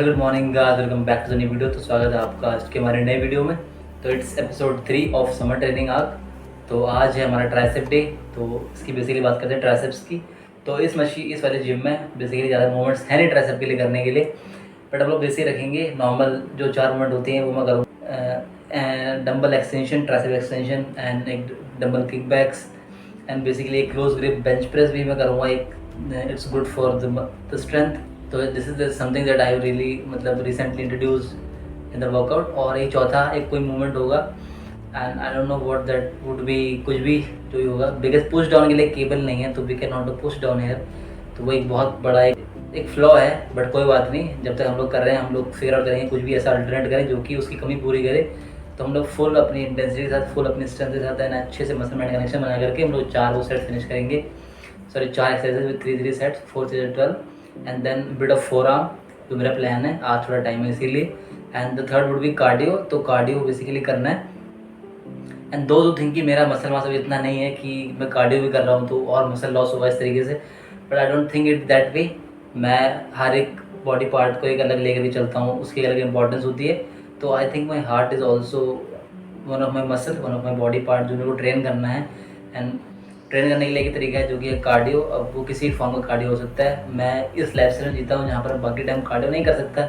Very good morning guys, welcome back to the new video. तो स्वागत है आपका आज के हमारे नए वीडियो में। तो it's episode 3 of summer training arc. तो आज है हमारा ट्राइसेप डे। तो इसकी बेसिकली बात करते हैं ट्राइसेप्स की। तो इस वाले जिम में बेसिकली ज़्यादा मूवमेंट्स है नहीं ट्राइसेप के लिए करने के लिए, बट हम लोग बेसिक रखेंगे। नॉर्मल जो 4 मूवमेंट होती हैं वो मैं करूँ। Dumbbell extension, tricep extension and एक dumbbell kick backs and basically एक क्लोज ग्रिप बेंच प्रेस भी मैं करूँगा। एक it's good for the strength. तो this is something that I really मतलब recently introduce in the workout. और एक चौथा एक कोई मूवमेंट होगा and I don't know what that would be, कुछ भी जो ही होगा। बिकॉज पुश डाउन के लिए केबल नहीं है तो we can not do push down here. तो वो एक बहुत बड़ा एक फ्लॉ है, बट कोई बात नहीं। जब तक हम लोग कर रहे हैं हम लोग फिगर आउट करेंगे कुछ भी ऐसा अल्टरनेट करें जो कि उसकी कमी पूरी करे। तो हम लोग फुल अपनी इंटेंसिटी के साथ, फुल अपनी स्ट्रेंथ के साथ एंड अच्छे से मसल मैंड कनेक्शन बना करके हम लोग 4 वो सेट फिनिश करेंगे। सॉरी 4 एक्सरसाइज विद 3 सेट्स, 4 से 12 and then bit of forearm. तो मेरा प्लान है, आज थोड़ा टाइम है इसीलिए। And the third would be cardio. तो कार्डियो बेसिकली करना है। एंड दो थिंक कि मेरा मसल मास अभी इतना नहीं है कि मैं कार्डियो भी कर रहा हूँ तो और मसल लॉस होगा इस तरीके से, but I don't think it that way. मैं हर एक बॉडी पार्ट को एक अलग लेकर भी चलता हूँ, उसकी अलग इंपॉर्टेंस होती है। तो I think my heart is also one of my muscle, one of my body part जो मेरे को ट्रेन करना है। एंड ट्रेन करने के लिए एक तरीका है जो कि है कार्डियो। अब वो किसी फॉर्म का कार्डियो हो सकता है। मैं इस लाइफस्टाइल में जीता हूँ जहाँ पर बाकी टाइम कार्डियो नहीं कर सकता।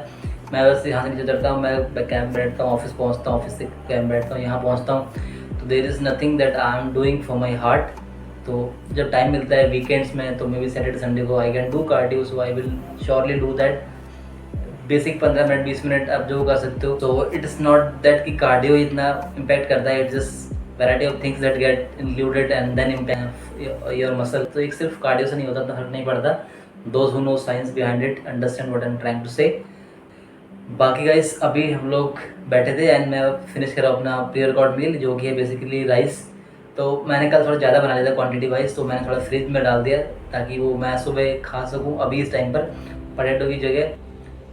मैं बस यहाँ से नीचे उतरता हूँ, मैं कैंप बैठता हूँ, ऑफिस पहुँचता हूँ, ऑफिस से कैंप बैठता हूँ, यहाँ पहुँचता हूँ। तो there is nothing that I am doing for my heart. तो जब टाइम मिलता है वीकेंड्स में तो मे बी सैटरडे संडे को I can do cardio, so I will surely do that. Basic 15 minute 20 minute आप जो कर सकते हो। तो इट इज़ नॉट दैट कि कार्डियो इतना इम्पैक्ट करता है, it's just variety of things that get included and then impact your muscle. तो एक सिर्फ कार्डियो से नहीं होता, तो फर्क नहीं पड़ता। Those who know science behind it understand what I am trying to say. बाकी गाइस अभी हम लोग बैठे थे एंड मैं फिनिश करा अपना प्री वर्कआउट मील जो कि है बेसिकली राइस। तो मैंने कल थोड़ा ज़्यादा बना लिया था क्वांटिटी वाइज, तो मैंने थोड़ा फ्रिज में डाल दिया ताकि वो मैं सुबह खा सकूँ अभी इस टाइम पर पोटैटो की जगह।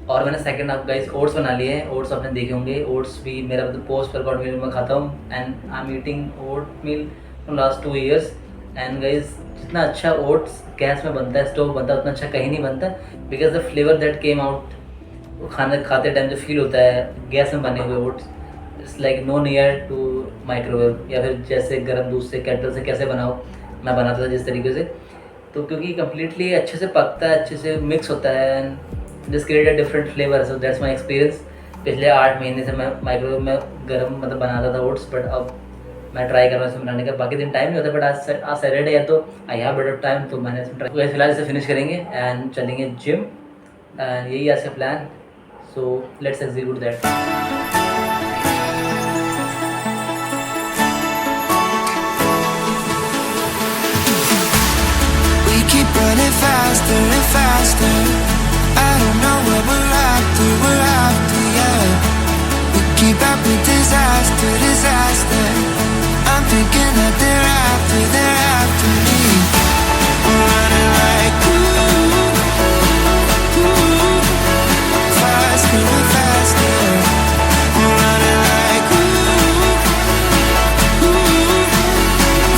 और मैंने सेकंड हाफ गाइस ओट्स बना लिए हैं। ओट्स आपने देखे होंगे, ओट्स भी मेरा मतलब पोस्ट वर्कआउट मील में खाता हूँ and I am eating oatmeal from last 2 years। And guys जितना अच्छा ओट्स गैस में बनता है, स्टोव बनता है, उतना अच्छा कहीं नहीं बनता। Because the flavour that came out, खाना खाते टाइम जो फील होता है गैस में बने हुए oats, it's like no near to microwave या फिर जैसे गर्म दूध से केटल से कैसे बनाओ मैं बनाता था जिस तरीके से। तो क्योंकि कम्प्लीटली अच्छे से पकता है, अच्छे से मिक्स होता है and this create a different flavour. So that's my experience. पिछले 8 महीने से मैं माइक्रोवेव में गर्म मतलब बनाता था ओट्स, बट अब मैं ट्राई कर रहा हूँ इसे बनाने का। बाकी दिन टाइम नहीं होता, बट आज सैटरडे है तो आई हैव बेटर टाइम, तो मैंने इसमें ट्राई। फिलहाल इसे फिनिश करेंगे एंड चलेंगे जिम एंड यही आज का plan. So let's execute that. Running faster and faster. I don't know what we're after, yeah. We keep up with disaster, disaster. I'm thinking that they're after me. We're running like ooh, faster and faster. We're running like ooh,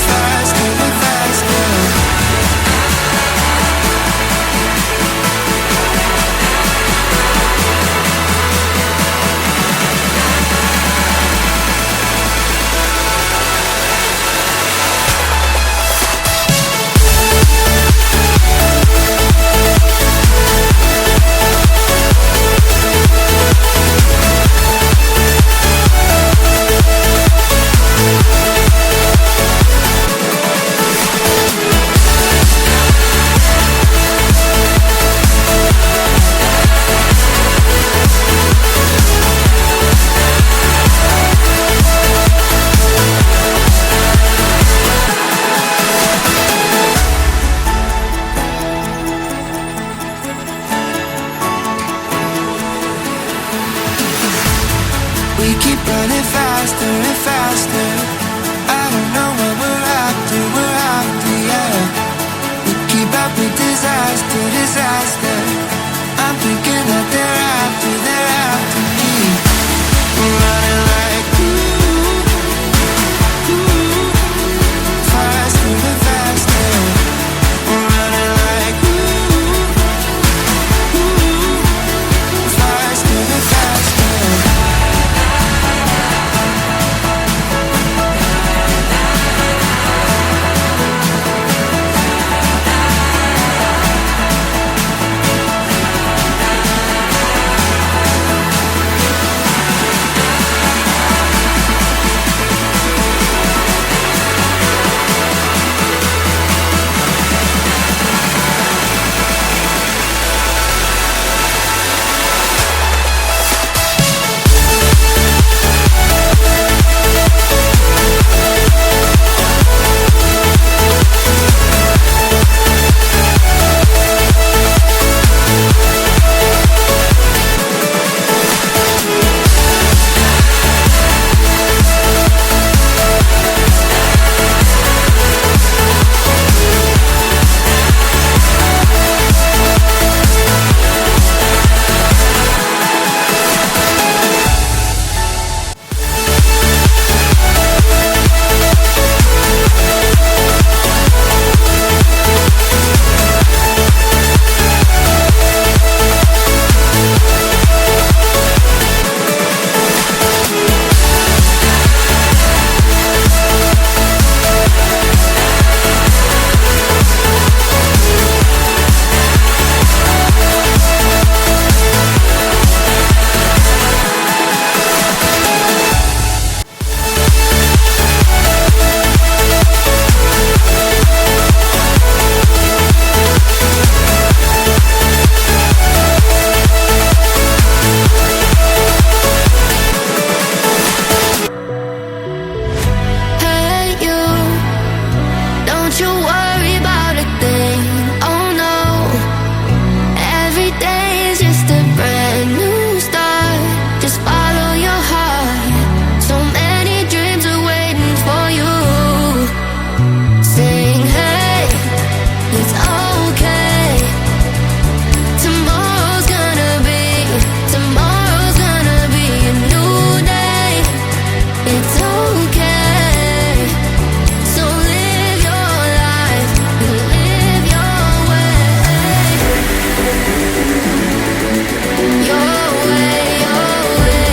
faster and faster. Don't you worry about a thing, oh no. Every day is just a brand new start. Just follow your heart. So many dreams are waiting for you. Sing, hey, it's okay. Tomorrow's gonna be a new day. It's okay. So live your life, live your way. Your way, your way.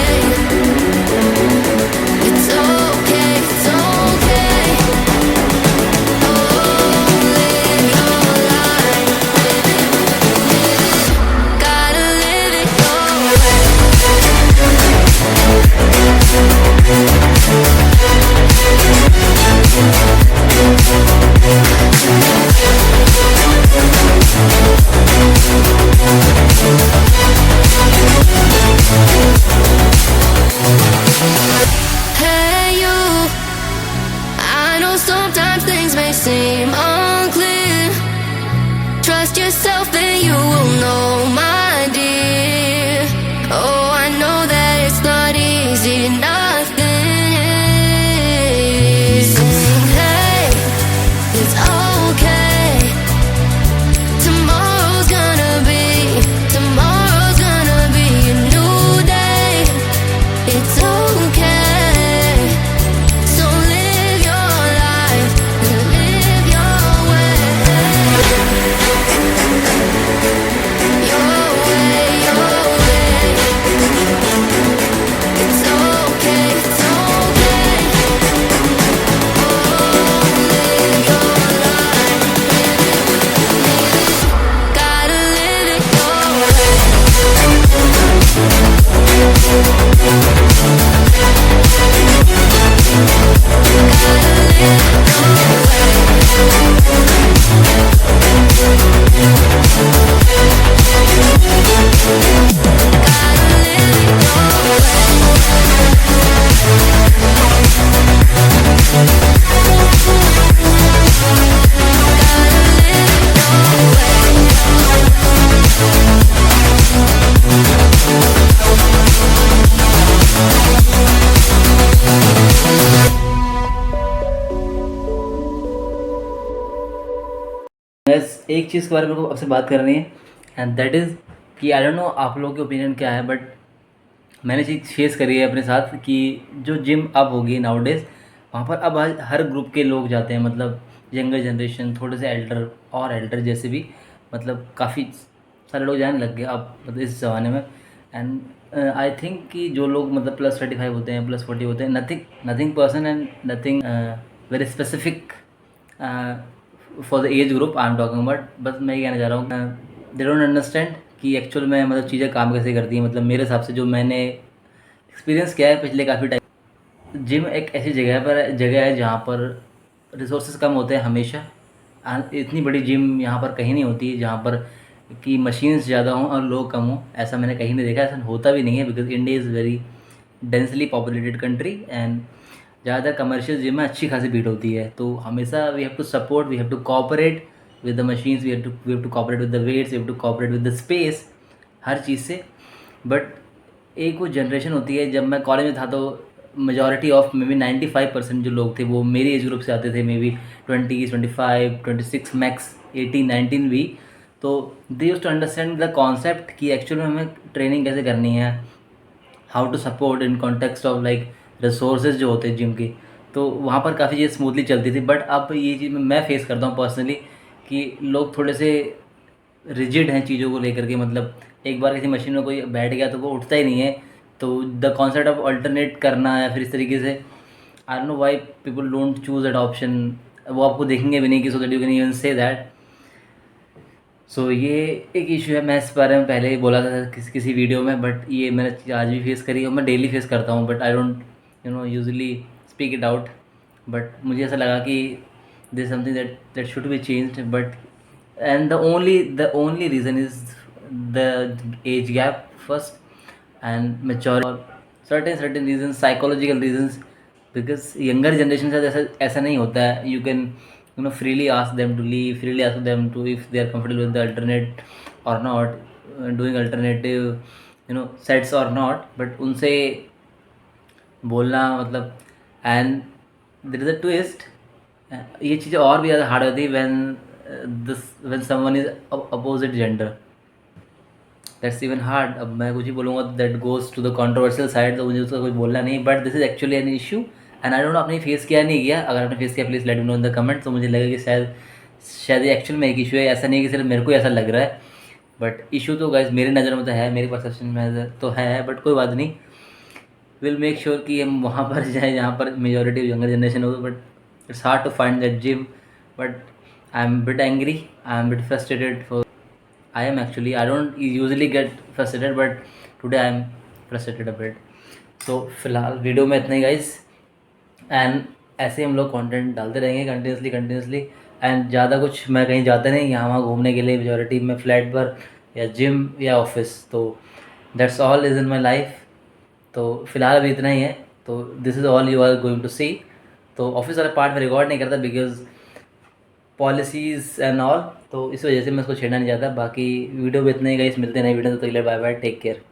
It's okay, it's okay. Oh, live your life, gotta live it your way. Hey you, I know sometimes things may seem unclear. Trust yourself and you will know, my dear. Oh, I know that it's not easy, nothing is. Sing, hey, it's okay. Tomorrow's gonna be a new day. It's okay. So live your life, live your way. Your way, your way. It's okay, it's okay. Oh, live your life, gotta live it your way. बस एक चीज़ के बारे में मेरे को आपसे बात करनी है, एंड दैट इज़ कि आई डोंट नो आप लोगों के ओपिनियन क्या है, बट मैंने चीज़ फेस करी है अपने साथ कि जो जिम अब होगी नाउ डेज, वहाँ पर अब हर ग्रुप के लोग जाते हैं, मतलब यंगर जनरेशन, थोड़े से एल्डर जैसे भी, मतलब काफ़ी सारे लोग जाने लग गए अब मतलब इस ज़माने में। एंड आई थिंक कि जो लोग मतलब +35 होते हैं, +40 होते हैं, nothing person and nothing very specific for the age group I am talking about. बस मैं ये कहना चाह रहा हूँ, दे डोंट अंडरस्टैंड कि एक्चुअल में मतलब चीज़ें काम कैसे करती हैं। मतलब मेरे हिसाब से जो मैंने एक्सपीरियंस किया है पिछले काफ़ी टाइम, जिम एक ऐसी जगह है जहाँ पर रिसोर्सेज कम होते हैं हमेशा। इतनी बड़ी जिम यहाँ पर कहीं नहीं होती जहाँ पर कि मशीन्स ज़्यादा हों और लोग कम हों, ऐसा मैंने कहीं नहीं देखा, ऐसा होता भी नहीं है, because India is very densely populated country and ज़्यादातर कमर्शियल जिम में अच्छी खासी भीड़ होती है। तो हमेशा we have to support, we have to cooperate with the machines, we have to cooperate with the weights, we have to cooperate with the space, हर चीज़ से। बट एक वो जनरेशन होती है, जब मैं कॉलेज में था तो मेजॉरिटी ऑफ मे बी 95% जो लोग थे वो मेरी एज ग्रुप से आते थे, मे बी 20, 25, 26 मैक्स 18, 19 भी। तो they used to understand the concept कि एक्चुअल में हमें ट्रेनिंग कैसे करनी है, how to support in context of like resources जो होते हैं जिम की। तो वहाँ पर काफ़ी चीज़ स्मूथली चलती थी। बट अब ये चीज़ मैं फेस करता हूँ पर्सनली कि लोग थोड़े से रिजिड हैं चीज़ों को लेकर के, मतलब एक बार किसी मशीन में कोई बैठ गया तो वो उठता ही नहीं है। तो द कॉन्सेप्ट ऑफ अल्टरनेट करना या फिर इस तरीके से, I don't know why people don't choose that option. वो आपको देखेंगे भी नहीं कि so that you can even say that. So ये एक इशू है, मैं इस बारे में पहले ही बोला था किसी वीडियो में, बट ये मैंने आज भी फेस करी और मैं डेली फेस करता हूँ। But I don't usually speak it out. But मुझे ऐसा लगा कि this something that should be changed. But and the only reason is the age gap first and mature, और certain reason, psychological reasons, because younger generation के साथ ऐसा नहीं होता है। You can freely ask them to leave, freely ask them to if they are comfortable with the alternate or not, doing alternative sets or not, but उनसे बोलना मतलब, and there is a twist, ये चीज़ें और भी ज़्यादा hard होती है when someone is opposite gender, that's even hard. अब मैं कुछ ही बोलूँगा that goes to the controversial side, तो मुझे उसका कुछ बोलना नहीं, but this is actually an issue and I don't know आपने फेस किया नहीं किया। अगर आपने फेस किया please let me know in the comment. तो मुझे लगा कि शायद ये एक्चुअल में एक इशू है, ऐसा नहीं कि सिर्फ मेरे को ऐसा लग रहा है, बट इशू तो गाइस मेरी नज़र में तो है, मेरी परसेप्शन में तो है, बट कोई बात नहीं, विल मेक श्योर कि हम वहाँ पर जाएँ जहाँ पर मेजोरिटी यंगर जनरेशन हो। But it's hard to find that gym, but I am bit angry, I am bit frustrated for, I am actually, I don't usually get frustrated, but today I am frustrated a bit. So फिलहाल video में इतना ही guys, and ऐसे हम लोग content डालते रहेंगे continuously and ज़्यादा कुछ मैं कहीं जाता नहीं, यहाँ वहाँ घूमने के लिए मेजोरिटी में फ्लैट पर या जिम या ऑफिस, तो that's all is in my life. तो फिलहाल अभी इतना ही है, तो this is all you are going to see. तो ऑफिस वाला पार्ट में रिकॉर्ड नहीं करता बिकॉज पॉलिसीज़ एंड ऑल, तो इस वजह से मैं उसको छेड़ना नहीं चाहता। बाकी वीडियो भी इतने ही गाइस, मिलते हैं नई वीडियो, तो बाय बाय, टेक केयर।